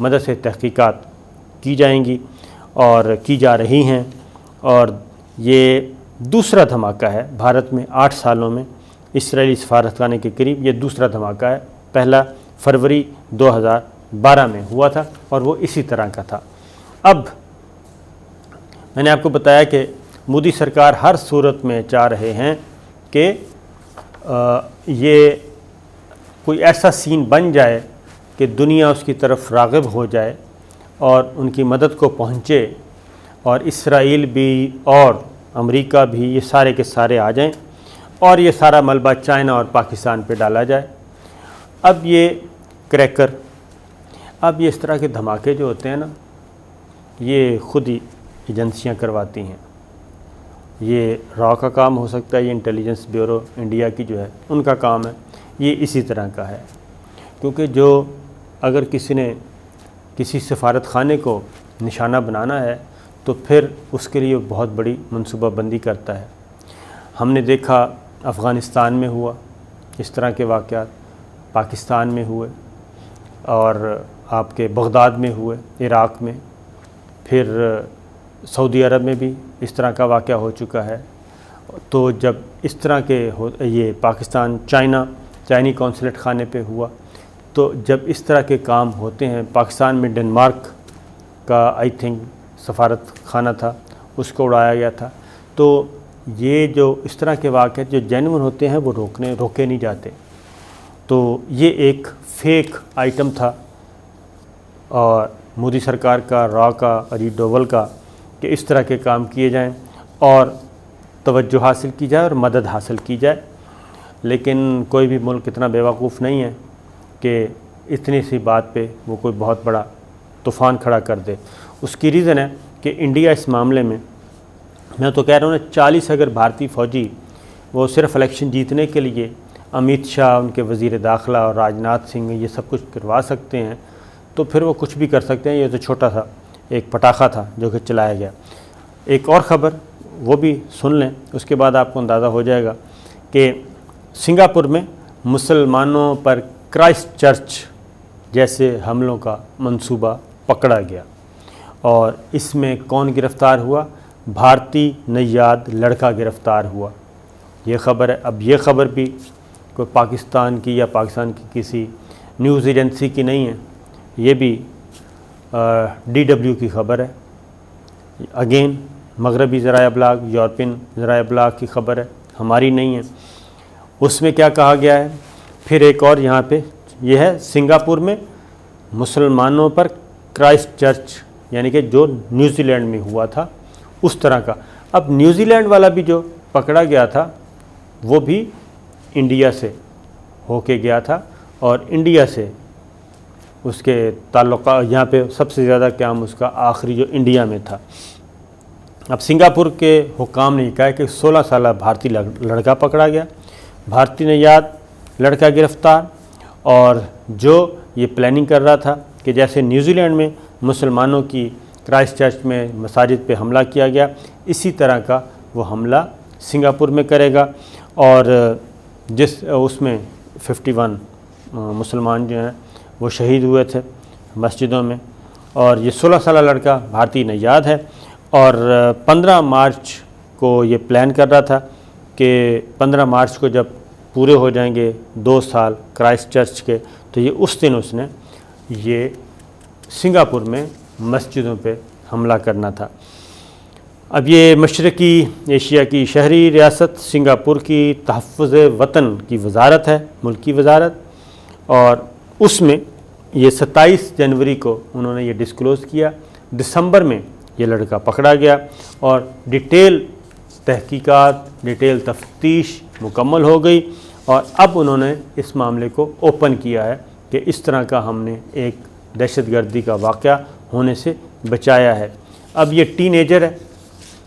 مدد سے تحقیقات کی جائیں گی اور کی جا رہی ہیں، اور یہ دوسرا دھماکہ ہے بھارت میں 8 سالوں میں اسرائیلی سفارت خانے کے قریب، یہ دوسرا دھماکہ ہے۔ پہلا فروری 2012 میں ہوا تھا اور وہ اسی طرح کا تھا۔ اب میں نے آپ کو بتایا کہ مودی سرکار ہر صورت میں چاہ رہے ہیں کہ یہ کوئی ایسا سین بن جائے کہ دنیا اس کی طرف راغب ہو جائے اور ان کی مدد کو پہنچے، اور اسرائیل بھی اور امریکہ بھی، یہ سارے کے سارے آ جائیں اور یہ سارا ملبہ چائنا اور پاکستان پہ ڈالا جائے۔ اب یہ کریکر، اب یہ اس طرح کے دھماکے جو ہوتے ہیں نا، یہ خود ہی ایجنسیاں کرواتی ہیں۔ یہ را کا کام ہو سکتا ہے، یہ انٹیلیجنس بیورو انڈیا کی جو ہے ان کا کام ہے، یہ اسی طرح کا ہے، کیونکہ جو اگر کسی نے کسی سفارت خانے کو نشانہ بنانا ہے تو پھر اس کے لیے بہت بڑی منصوبہ بندی کرتا ہے۔ ہم نے دیکھا افغانستان میں ہوا اس طرح کے واقعات، پاکستان میں ہوئے، اور آپ کے بغداد میں ہوئے، عراق میں، پھر سعودی عرب میں بھی اس طرح کا واقعہ ہو چکا ہے۔ تو جب اس طرح کے یہ پاکستان چائنی قونصلیٹ خانے پہ ہوا، تو جب اس طرح کے کام ہوتے ہیں، پاکستان میں ڈنمارک کا آئی تھنک سفارت خانہ تھا، اس کو اڑایا گیا تھا۔ تو یہ جو اس طرح کے واقعات جو جینون ہوتے ہیں وہ روکے نہیں جاتے۔ تو یہ ایک فیک آئٹم تھا اور مودی سرکار کا، را کا، اجیت ڈوبھل کا، کہ اس طرح کے کام کیے جائیں اور توجہ حاصل کی جائے اور مدد حاصل کی جائے۔ لیکن کوئی بھی ملک اتنا بیوقوف نہیں ہے کہ اتنی سی بات پہ وہ کوئی بہت بڑا طوفان کھڑا کر دے۔ اس کی ریزن ہے کہ انڈیا اس معاملے میں تو کہہ رہا ہوں 40 اگر بھارتی فوجی وہ صرف الیکشن جیتنے کے لیے امیت شاہ، ان کے وزیر داخلہ اور راجناتھ سنگھ یہ سب کچھ کروا سکتے ہیں تو پھر وہ کچھ بھی کر سکتے ہیں۔ یہ تو چھوٹا سا ایک پٹاخہ تھا جو کہ چلایا گیا۔ ایک اور خبر وہ بھی سن لیں، اس کے بعد آپ کو اندازہ ہو جائے گا کہ سنگاپور میں مسلمانوں پر کرائسٹ چرچ جیسے حملوں کا منصوبہ پکڑا گیا، اور اس میں کون گرفتار ہوا؟ بھارتی نیاد لڑکا گرفتار ہوا۔ یہ خبر ہے۔ اب یہ خبر بھی کوئی پاکستان کی یا پاکستان کی کسی نیوز ایجنسی کی نہیں ہے، یہ بھی DW کی خبر ہے۔ اگین مغربی ذرائع ابلاغ، یورپین ذرائع ابلاغ کی خبر ہے، ہماری نہیں ہے۔ اس میں کیا کہا گیا ہے؟ پھر ایک اور یہاں پہ یہ ہے، سنگاپور میں مسلمانوں پر کرائسٹ چرچ، یعنی کہ جو نیوزی لینڈ میں ہوا تھا اس طرح کا۔ اب نیوزی لینڈ والا بھی جو پکڑا گیا تھا وہ بھی انڈیا سے ہو کے گیا تھا، اور انڈیا سے اس کے تعلقات یہاں پہ سب سے زیادہ قیام اس کا آخری جو انڈیا میں تھا۔ اب سنگاپور کے حکام نے کہا کہ 16 سالہ بھارتی لڑکا پکڑا گیا، بھارتی نیاد لڑکا گرفتار، اور جو یہ پلاننگ کر رہا تھا کہ جیسے نیوزی لینڈ میں مسلمانوں کی کرائسٹ چرچ میں مساجد پہ حملہ کیا گیا، اسی طرح کا وہ حملہ سنگاپور میں کرے گا، اور اس میں 51 مسلمان جو ہیں وہ شہید ہوئے تھے مسجدوں میں، اور یہ 16 سالہ لڑکا بھارتی نیاد ہے، اور 15 مارچ کو یہ پلان کر رہا تھا کہ 15 مارچ کو جب پورے ہو جائیں گے 2 سال کرائسٹ چرچ کے، تو یہ اس دن اس نے یہ سنگاپور میں مسجدوں پہ حملہ کرنا تھا۔ اب یہ مشرقی ایشیا کی شہری ریاست سنگاپور کی تحفظ وطن کی وزارت ہے، ملکی وزارت، اور اس میں یہ 27 جنوری کو انہوں نے یہ ڈسکلوز کیا۔ دسمبر میں یہ لڑکا پکڑا گیا اور ڈیٹیل تحقیقات، ڈیٹیل تفتیش مکمل ہو گئی، اور اب انہوں نے اس معاملے کو اوپن کیا ہے کہ اس طرح کا ہم نے ایک دہشت گردی کا واقعہ ہونے سے بچایا ہے۔ اب یہ ٹین ایجر ہے،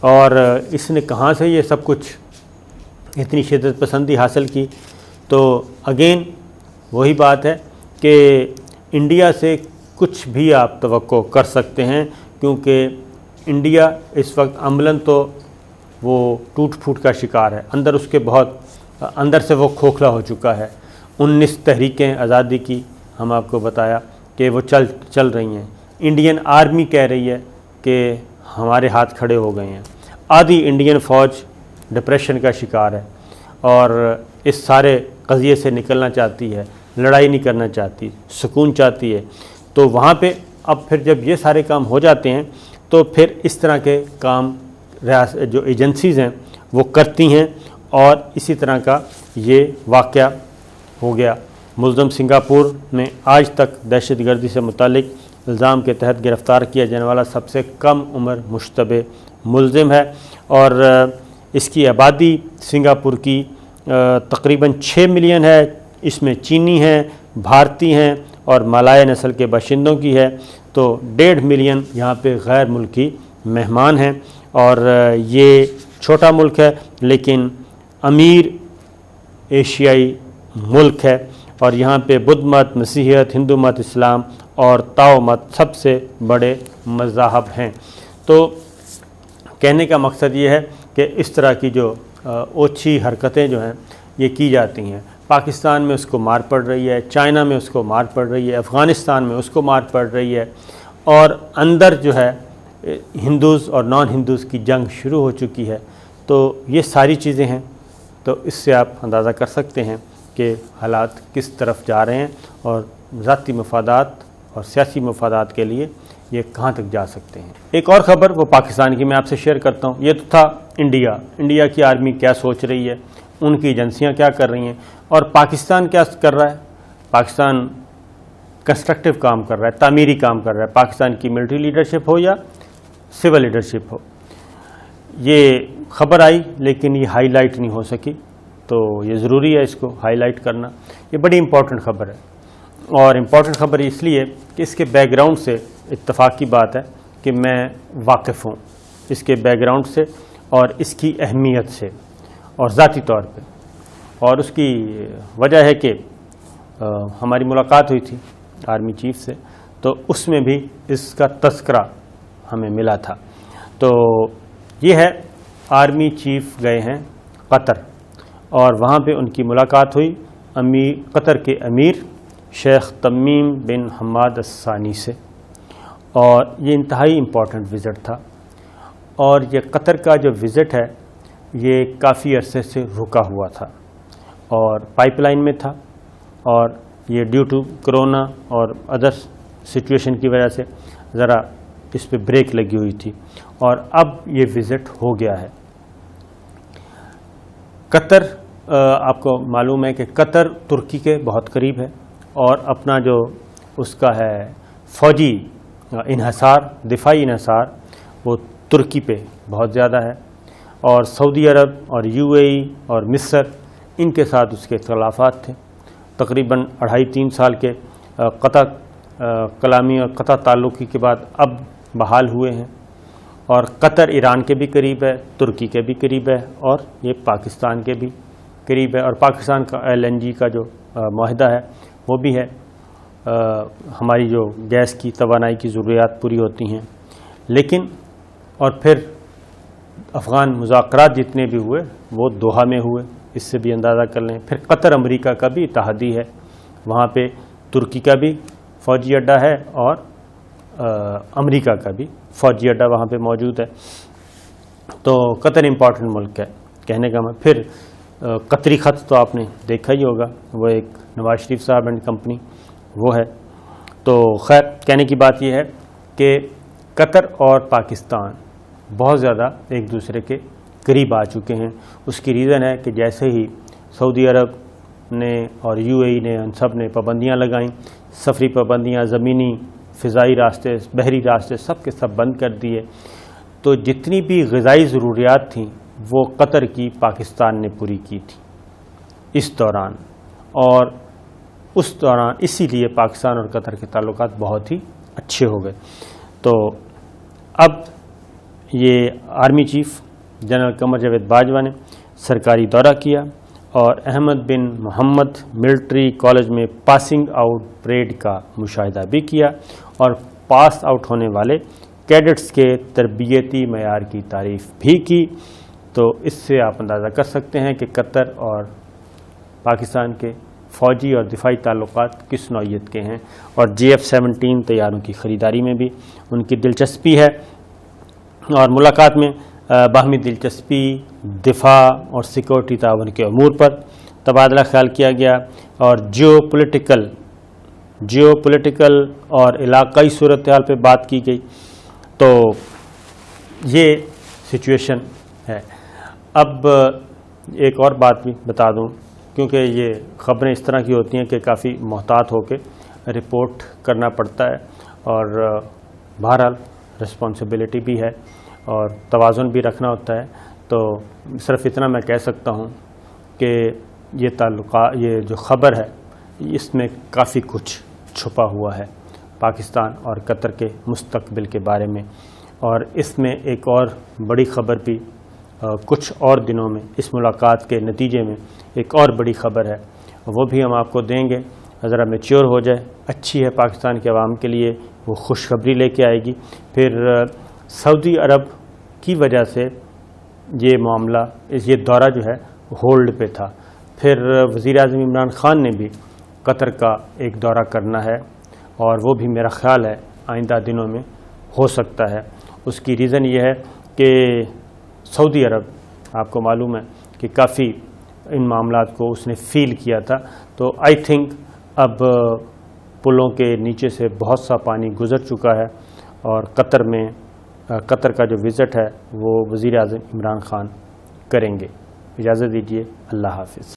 اور اس نے کہاں سے یہ سب کچھ اتنی شدت پسندی حاصل کی؟ تو اگین وہی بات ہے کہ انڈیا سے کچھ بھی آپ توقع کر سکتے ہیں، کیونکہ انڈیا اس وقت عملاً تو وہ ٹوٹ پھوٹ کا شکار ہے، اندر سے وہ کھوکھلا ہو چکا ہے۔ 19 تحریکیں آزادی کی ہم آپ کو بتایا کہ وہ چل رہی ہیں. انڈین آرمی کہہ رہی ہے کہ ہمارے ہاتھ کھڑے ہو گئے ہیں. آدھی انڈین فوج ڈپریشن کا شکار ہے اور اس سارے قضیے سے نکلنا چاہتی ہے, لڑائی نہیں کرنا چاہتی, سکون چاہتی ہے. تو وہاں پہ اب پھر جب یہ سارے کام ہو جاتے ہیں تو پھر اس طرح کے کام جو ایجنسیز ہیں وہ کرتی ہیں, اور اسی طرح کا یہ واقعہ ہو گیا. ملزم سنگاپور میں آج تک دہشت گردی سے متعلق الزام کے تحت گرفتار کیا جانے والا سب سے کم عمر مشتبہ ملزم ہے, اور اس کی آبادی سنگاپور کی تقریباً 6 ملین ہے. اس میں چینی ہیں, بھارتی ہیں اور مالائی نسل کے باشندوں کی ہے. تو 1.5 ملین یہاں پہ غیر ملکی مہمان ہیں, اور یہ چھوٹا ملک ہے لیکن امیر ایشیائی ملک ہے, اور یہاں پہ بدھ مت, مسیحیت, ہندو مت, اسلام اور تاؤ مت سب سے بڑے مذاہب ہیں. تو کہنے کا مقصد یہ ہے کہ اس طرح کی جو اوچھی حرکتیں جو ہیں یہ کی جاتی ہیں. پاکستان میں اس کو مار پڑ رہی ہے, چائنا میں اس کو مار پڑ رہی ہے, افغانستان میں اس کو مار پڑ رہی ہے, اور اندر جو ہے ہندوز اور نان ہندوز کی جنگ شروع ہو چکی ہے. تو یہ ساری چیزیں ہیں. تو اس سے آپ اندازہ کر سکتے ہیں کہ حالات کس طرف جا رہے ہیں, اور ذاتی مفادات اور سیاسی مفادات کے لیے یہ کہاں تک جا سکتے ہیں. ایک اور خبر وہ پاکستان کی میں آپ سے شیئر کرتا ہوں. یہ تو تھا انڈیا کی آرمی کیا سوچ رہی ہے, ان کی ایجنسیاں کیا کر رہی ہیں, اور پاکستان کیا کر رہا ہے. پاکستان کنسٹرکٹیو کام کر رہا ہے, تعمیری کام کر رہا ہے. پاکستان کی ملٹری لیڈرشپ ہو یا سول لیڈرشپ ہو. یہ خبر آئی لیکن یہ ہائی لائٹ نہیں ہو سکی, تو یہ ضروری ہے اس کو ہائی لائٹ کرنا. یہ بڑی امپورٹنٹ خبر ہے, اور امپورٹنٹ خبر اس لیے کہ اس کے بیک گراؤنڈ سے اتفاق کی بات ہے کہ میں واقف ہوں اس کے بیک گراؤنڈ سے اور اس کی اہمیت سے, اور ذاتی طور پہ. اور اس کی وجہ ہے کہ ہماری ملاقات ہوئی تھی آرمی چیف سے, تو اس میں بھی اس کا تذکرہ ہمیں ملا تھا. تو یہ ہے آرمی چیف گئے ہیں قطر, اور وہاں پہ ان کی ملاقات ہوئی قطر کے امیر شیخ تمیم بن حماد الثانی سے, اور یہ انتہائی امپورٹنٹ وزٹ تھا. اور یہ قطر کا جو وزٹ ہے یہ کافی عرصے سے رکا ہوا تھا اور پائپ لائن میں تھا, اور یہ ڈیو ٹو کرونا اور ادر سچویشن کی وجہ سے ذرا اس پہ بریک لگی ہوئی تھی, اور اب یہ وزٹ ہو گیا ہے. قطر, آپ کو معلوم ہے کہ قطر ترکی کے بہت قریب ہے, اور اپنا جو اس کا ہے فوجی انحصار, دفاعی انحصار, وہ ترکی پہ بہت زیادہ ہے. اور سعودی عرب اور UAE اور مصر, ان کے ساتھ اس کے اختلافات تھے. تقریباً 2.5-3 سال کے قطع کلامی اور قطع تعلقی کے بعد اب بحال ہوئے ہیں. اور قطر ایران کے بھی قریب ہے, ترکی کے بھی قریب ہے, اور یہ پاکستان کے بھی قریب ہے. اور پاکستان کا LNG کا جو معاہدہ ہے وہ بھی ہے. ہماری جو گیس کی توانائی کی ضروریات پوری ہوتی ہیں. لیکن اور پھر افغان مذاکرات جتنے بھی ہوئے وہ دوحہ میں ہوئے, اس سے بھی اندازہ کر لیں. پھر قطر امریکہ کا بھی اتحادی ہے, وہاں پہ ترکی کا بھی فوجی اڈہ ہے اور امریکہ کا بھی فوجی اڈہ وہاں پہ موجود ہے. تو قطر امپورٹنٹ ملک ہے کہنے کا. پھر قطری خط تو آپ نے دیکھا ہی ہوگا, وہ ایک نواز شریف صاحب اینڈ کمپنی وہ ہے. تو خیر کہنے کی بات یہ ہے کہ قطر اور پاکستان بہت زیادہ ایک دوسرے کے قریب آ چکے ہیں. اس کی ریزن ہے کہ جیسے ہی سعودی عرب نے اور UAE نے ان سب نے پابندیاں لگائیں, سفری پابندیاں, زمینی فضائی راستے, بحری راستے, سب کے سب بند کر دیے, تو جتنی بھی غذائی ضروریات تھیں وہ قطر کی پاکستان نے پوری کی تھی اس دوران. اور اس دوران اسی لیے پاکستان اور قطر کے تعلقات بہت ہی اچھے ہو گئے. تو اب یہ army chief general Qamar Javed Bajwa نے سرکاری دورہ کیا اور احمد بن محمد ملٹری کالج میں پاسنگ آؤٹ پریڈ کا مشاہدہ بھی کیا اور پاس آؤٹ ہونے والے کیڈٹس کے تربیتی معیار کی تعریف بھی کی. تو اس سے آپ اندازہ کر سکتے ہیں کہ قطر اور پاکستان کے فوجی اور دفاعی تعلقات کس نوعیت کے ہیں، اور JF-17 طیاروں کی خریداری میں بھی ان کی دلچسپی ہے، اور ملاقات میں باہمی دلچسپی، دفاع اور سیکورٹی تعاون کے امور پر تبادلہ خیال کیا گیا، اور جیو پولیٹیکل اور علاقائی صورتحال پہ بات کی گئی۔ تو یہ سچویشن ہے۔ اب ایک اور بات بھی بتا دوں، کیونکہ یہ خبریں اس طرح کی ہوتی ہیں کہ کافی محتاط ہو کے رپورٹ کرنا پڑتا ہے، اور بہرحال رسپانسبلٹی بھی ہے اور توازن بھی رکھنا ہوتا ہے۔ تو صرف اتنا میں کہہ سکتا ہوں کہ یہ جو خبر ہے اس میں کافی کچھ چھپا ہوا ہے پاکستان اور قطر کے مستقبل کے بارے میں، اور اس میں ایک اور بڑی خبر بھی کچھ اور دنوں میں اس ملاقات کے نتیجے میں ایک اور بڑی خبر ہے، وہ بھی ہم آپ کو دیں گے، ذرا میچور ہو جائے، اچھی ہے پاکستان کے عوام کے لیے، وہ خوشخبری لے کے آئے گی۔ پھر سعودی عرب کی وجہ سے یہ معاملہ، یہ دورہ جو ہے ہولڈ پہ تھا، پھر وزیراعظم عمران خان نے بھی قطر کا ایک دورہ کرنا ہے، اور وہ بھی میرا خیال ہے آئندہ دنوں میں ہو سکتا ہے۔ اس کی ریزن یہ ہے کہ سعودی عرب، آپ کو معلوم ہے کہ کافی ان معاملات کو اس نے فیل کیا تھا، تو آئی تھنک اب پلوں کے نیچے سے بہت سا پانی گزر چکا ہے، اور قطر کا جو وزٹ ہے وہ وزیر اعظم عمران خان کریں گے۔ اجازت دیجیے، اللہ حافظ۔